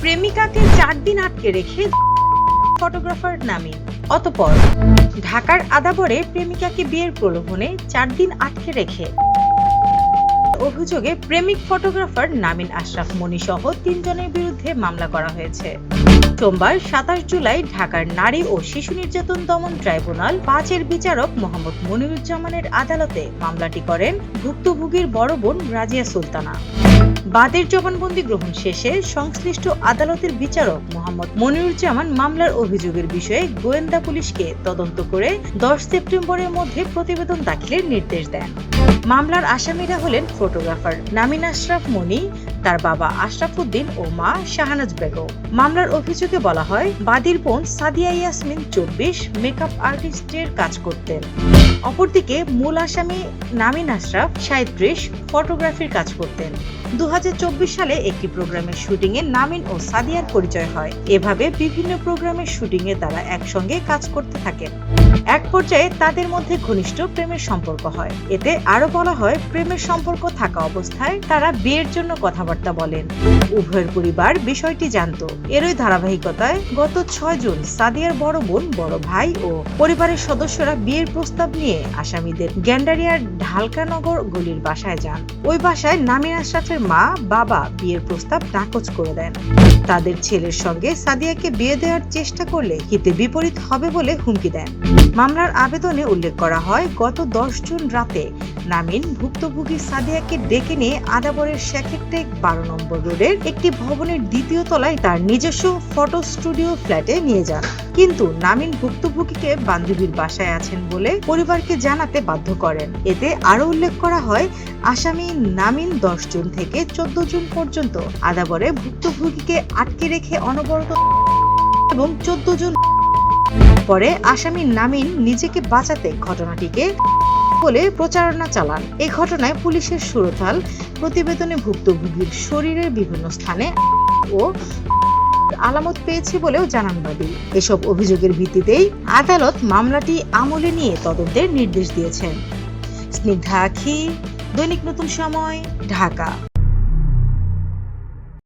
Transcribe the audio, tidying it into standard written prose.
প্রেমিকাকে 4 দিন আটকে রেখে ফটোগ্রাফার নামিন। অতঃপর ঢাকার আদাবরে প্রেমিকাকে বিয়ের প্রলোভনে 4 দিন আটকে রেখে অভিযোগে প্রেমিক ফটোগ্রাফার নামিন আশরাফ মনি সহ 3 জনের বিরুদ্ধে মামলা করা হয়েছে। সোমবার 27 জুলাই ঢাকার নারী ও শিশু নির্যাতন দমন ট্রাইব্যুনাল 5-এর বিচারক মোহাম্মদ মনিরুজ্জামানের আদালতে মামলাটি করেন ভুক্তভোগীর বড় বোন রাজিয়া সুলতানা। বাদীর জবানবন্দি গ্রহণ শেষে সংশ্লিষ্ট আদালতের বিচারক মোহাম্মদ মনিরুজ্জামান মামলার অভিযোগের বিষয়ে গোয়েন্দা পুলিশকে তদন্ত করে 10 সেপ্টেম্বরের মধ্যে প্রতিবেদন দাখিলের নির্দেশ দেন। মামলার আসামিরা হলেন ফটোগ্রাফার নামিন আশরাফ মনি, তার বাবা আশরাফ উদ্দিন ও মা শাহনাজ বেগম। মামলার অভিযোগে বলা হয়, বাদীর বোন সাদিয়া ইয়াসমিন 24 মেকআপ আর্টিস্টের কাজ করতেন। অপরদিকে মূল আসামি নামিন আশরাফ 37 ফটোগ্রাফির কাজ করতেন। 2024 সালে একটি প্রোগ্রামের শুটিং এ নামিন ও সাদিয়ার পরিচয় হয়। এভাবে বিভিন্ন প্রোগ্রামের শুটিং এ তারা একসঙ্গে কাজ করতে থাকেন। এক পর্যায়ে তাদের মধ্যে ঘনিষ্ঠ প্রেমের সম্পর্ক হয়। এতে আরো বলা হয়, প্রেমের সম্পর্ক থাকা অবস্থায় তারা বিয়ের জন্য কথাবার্তা বলেন। উভয়ের পরিবার বিষয়টি জানতো। এরই ধারাবাহিকতায় গত 6 জুন সাদিয়ার বড় বোন, বড় ভাই ও পরিবারের সদস্যরা বিয়ের প্রস্তাব নিয়ে আসামিদের গ্যান্ডারিয়ার ঢালকানগর গলির বাসায় যান। ওই বাসায় নামিন আশরাফের মা বাবা বিয়ের প্রস্তাব নাকচ করে দেন। তাদের ছেলের সঙ্গে সাদিয়াকে বিয়ে দেওয়ার চেষ্টা করলে হিতে বিপরীত হবে বলে হুমকি দেন। মামলার আবেদনে উল্লেখ করা হয়, গত 10 জুন রাতে নামিন ভুক্তভোগী সাদিয়াকে ডেকে নিয়ে আদাবরের শেখেরটেক 12 নম্বর রোডের একটি ভবনের 2য় তলায় তার নিজস্ব ফটো স্টুডিও ফ্ল্যাটে নিয়ে যান। কিন্তু নামিন ভুক্তভোগীকে বান্ধবীর বাসায় আছেন বলে পরিবারকে জানাতে বাধ্য করেন। এতে আরো উল্লেখ করা হয়, আসামি নামিন 10 জুন থেকে 14 জুন পর্যন্ত আদাবরে ভুক্তভোগীকে আটকে রেখে অনবরত এবং 14 জুন পরে আসামি নামিন নিজেকে বাঁচাতে ঘটনাটিকে বলে প্রচারণা চালান। এই ঘটনায় পুলিশের সুরতাল প্রতিবেদনে ভুক্তভোগীর শরীরের বিভিন্ন স্থানে ও আলামত পেয়েছে বলেও জানান বাদী। এসব অভিযোগের ভিত্তিতেই আদালত মামলাটি আমলে নিয়ে তদন্তের নির্দেশ দিয়েছেন। স্নিগ্ধা আখি, দৈনিক নতুন সময়, ঢাকা।